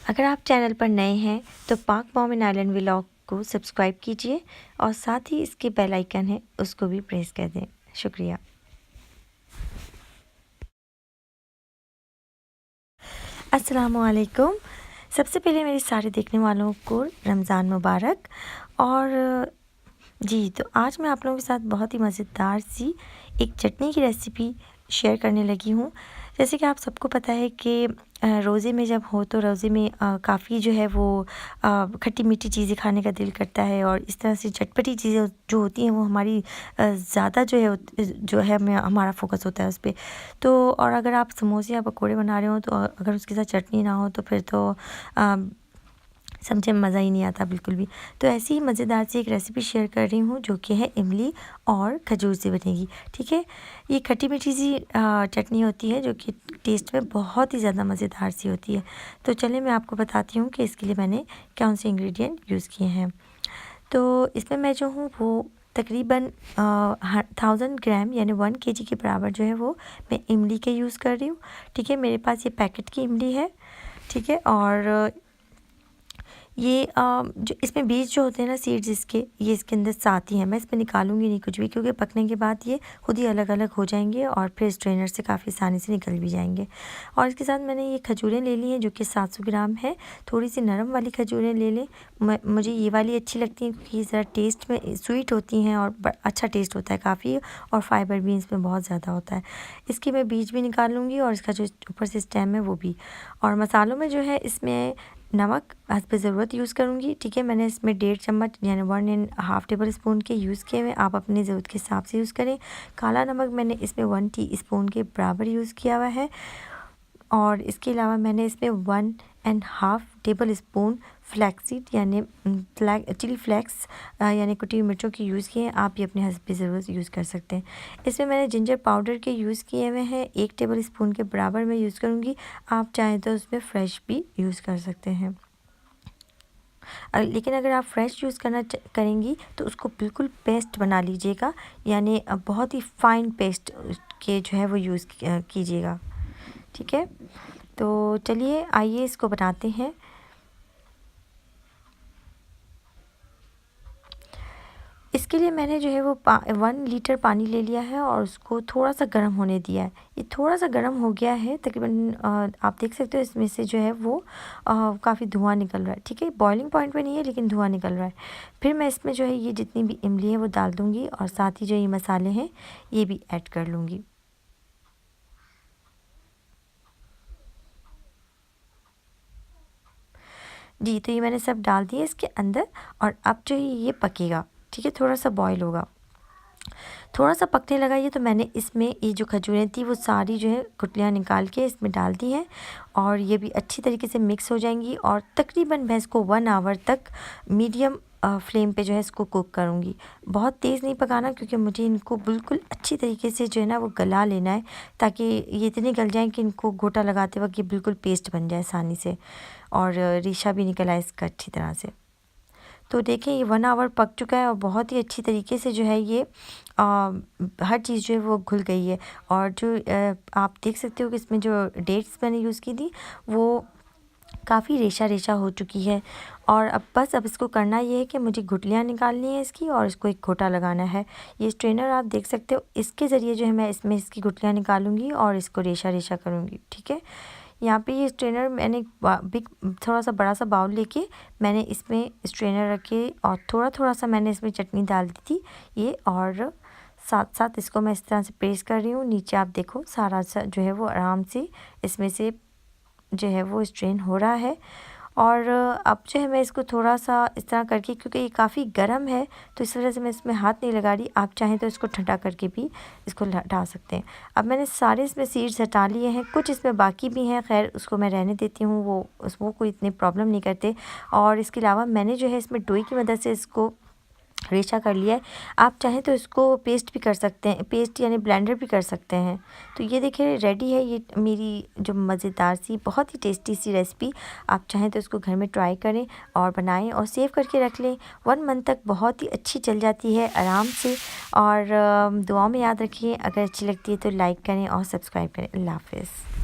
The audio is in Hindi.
अगर आप चैनल पर नए हैं तो पाक मॉम इन आइलैंड व्लॉग को सब्सक्राइब कीजिए और साथ ही इसके बेल आइकन है उसको भी प्रेस कर दें। शुक्रिया। अस्सलामुअलैकुम। सबसे पहले मेरे सारे देखने वालों को रमज़ान मुबारक। और जी, तो आज मैं आप लोगों के साथ बहुत ही मज़ेदार सी एक चटनी की रेसिपी शेयर करने लगी हूँ। जैसे कि आप सबको पता है कि रोज़े में जब हो तो रोज़े में काफ़ी जो है वो खट्टी मीठी चीज़ें खाने का दिल करता है, और इस तरह से चटपटी चीज़ें जो होती हैं वो हमारी ज़्यादा जो है हमारा फोकस होता है उस पर। तो और अगर आप समोसे या पकौड़े बना रहे हो तो अगर उसके साथ चटनी ना हो तो फिर तो समझे मज़ा ही नहीं आता बिल्कुल भी। तो ऐसी ही मज़ेदार सी एक रेसिपी शेयर कर रही हूँ जो कि है इमली और खजूर से बनेगी। ठीक है, ये खट्टी मीठी सी चटनी होती है जो कि टेस्ट में बहुत ही ज़्यादा मज़ेदार सी होती है। तो चलिए मैं आपको बताती हूँ कि इसके लिए मैंने कौन से इंग्रेडिएंट यूज़ किए हैं। तो इसमें मैं जो हूँ वो तकरीबन 1000 ग्राम यानी 1 kg के बराबर जो है वो मैं इमली के यूज़ कर रही हूँ। ठीक है, मेरे पास ये पैकेट की इमली है। ठीक है, और ये जो इसमें बीज जो होते हैं ना, सीड्स इसके, ये इसके अंदर साथ ही हैं। मैं इसमें निकालूंगी नहीं कुछ भी, क्योंकि पकने के बाद ये खुद ही अलग अलग हो जाएंगे और फिर स्ट्रेनर से काफ़ी आसानी से निकल भी जाएंगे। और इसके साथ मैंने ये खजूरें ले ली हैं जो कि 700 ग्राम है। थोड़ी सी नरम वाली खजूरें ले लें। मुझे ये वाली अच्छी लगती हैं क्योंकि ज़रा टेस्ट में स्वीट होती हैं और अच्छा टेस्ट होता है काफ़ी, और फाइबर भी इसमें बहुत ज़्यादा होता है। इसके मैं बीज भी निकाल लूँगी और इसका जो ऊपर से स्टेम है वो भी। और मसालों में जो है इसमें नमक हस्ब ज़रूरत यूज़ करूँगी। ठीक है, मैंने इसमें 1.5 चम्मच यानी 1.5 टेबल स्पून के यूज़ किए हुए। आप अपनी ज़रूरत के हिसाब से यूज़ करें। काला नमक मैंने इसमें 1 टीस्पून के बराबर यूज़ किया हुआ है। और इसके अलावा मैंने इसमें 1.5 टेबल स्पून फ्लैक्सीड यानी चिली फ्लेक्स यानी कुटी हुई मिर्चों की यूज़ किए हैं। आप भी अपने हस्ब ज़रूरत यूज़ कर सकते हैं। इसमें मैंने जिंजर पाउडर के यूज़ किए हुए हैं, 1 टेबल स्पून के बराबर मैं यूज़ करूँगी। आप चाहें तो उसमें फ्रेश भी यूज़ कर सकते हैं। लेकिन अगर आप फ्रेश यूज़ करेंगी तो उसको बिल्कुल पेस्ट बना लीजिएगा, यानी बहुत ही फाइन पेस्ट के जो है वो यूज़ कीजिएगा। ठीक है, तो चलिए आइए इसको बनाते हैं। इसके लिए मैंने जो है वो 1 लीटर पानी ले लिया है और उसको थोड़ा सा गर्म होने दिया है। ये थोड़ा सा गर्म हो गया है तकरीबन, आप देख सकते हो इसमें से जो है वो काफ़ी धुआं निकल रहा है। ठीक है, बॉइलिंग पॉइंट पे नहीं है लेकिन धुआं निकल रहा है। फिर मैं इसमें जो है ये जितनी भी इमली है वो डाल दूँगी और साथ ही जो ये मसाले हैं ये भी ऐड कर लूँगी। जी, तो ये मैंने सब डाल दिया इसके अंदर, और अब जो ये पकेगा। ठीक है, थोड़ा सा बॉईल होगा। थोड़ा सा पकने लगा ये, तो मैंने इसमें ये जो खजूरें थी वो सारी जो है गुठलियाँ निकाल के इसमें डाल दी हैं, और ये भी अच्छी तरीके से मिक्स हो जाएंगी। और तकरीबन मैं इसको 1 आवर तक मीडियम फ्लेम पे जो है इसको कुक करूँगी। बहुत तेज़ नहीं पकाना, क्योंकि मुझे इनको बिल्कुल अच्छी तरीके से जो है ना वो गला लेना है, ताकि ये इतने गल जाएँ कि इनको घोटा लगाते वक्त ये बिल्कुल पेस्ट बन जाए आसानी से, और रेशा भी निकल आए इसका अच्छी तरह से। तो देखें ये 1 आवर पक चुका है और बहुत ही अच्छी तरीके से जो है ये हर चीज़ जो है वो घुल गई है। और जो आप देख सकते हो कि इसमें जो डेट्स मैंने यूज़ की थी वो काफ़ी रेशा रेशा हो चुकी है। और अब इसको करना ये है कि मुझे गुठलियाँ निकालनी है इसकी, और इसको एक घोटा लगाना है। ये स्ट्रेनर आप देख सकते हो, इसके ज़रिए जो है मैं इसमें इसकी गुठलियाँ निकालूंगी और इसको रेशा रेशा करूँगी। ठीक है, यहाँ पे ये स्ट्रेनर मैंने बिग थोड़ा सा बड़ा सा बाउल लेके मैंने इसमें स्ट्रेनर रखे और थोड़ा थोड़ा सा मैंने इसमें चटनी डाल दी थी ये, और साथ साथ इसको मैं इस तरह से प्रेस कर रही हूँ। नीचे आप देखो सारा सा जो है वो आराम से इसमें से जो है वो स्ट्रेन हो रहा है। और अब जो है मैं इसको थोड़ा सा इस तरह करके, क्योंकि ये काफ़ी गर्म है तो इस वजह से मैं इसमें हाथ नहीं लगा रही। आप चाहें तो इसको ठंडा करके भी इसको हटा सकते हैं। अब मैंने सारे इसमें सीड्स हटा लिए हैं, कुछ इसमें बाकी भी हैं, खैर उसको मैं रहने देती हूँ, वो कोई इतने प्रॉब्लम नहीं करते। और इसके अलावा मैंने जो है इसमें डोई की मदद से इसको रेशा कर लिया है। आप चाहें तो इसको पेस्ट भी कर सकते हैं, पेस्ट यानी ब्लेंडर भी कर सकते हैं। तो ये देखिए रेडी है ये मेरी जो मज़ेदार सी बहुत ही टेस्टी सी रेसिपी। आप चाहें तो इसको घर में ट्राई करें और बनाएं और सेव करके रख लें। 1 मंथ तक बहुत ही अच्छी चल जाती है आराम से। और दुआ में याद रखिए, अगर अच्छी लगती है तो लाइक करें और सब्सक्राइब करें। अल्लाह हाफ़िज़।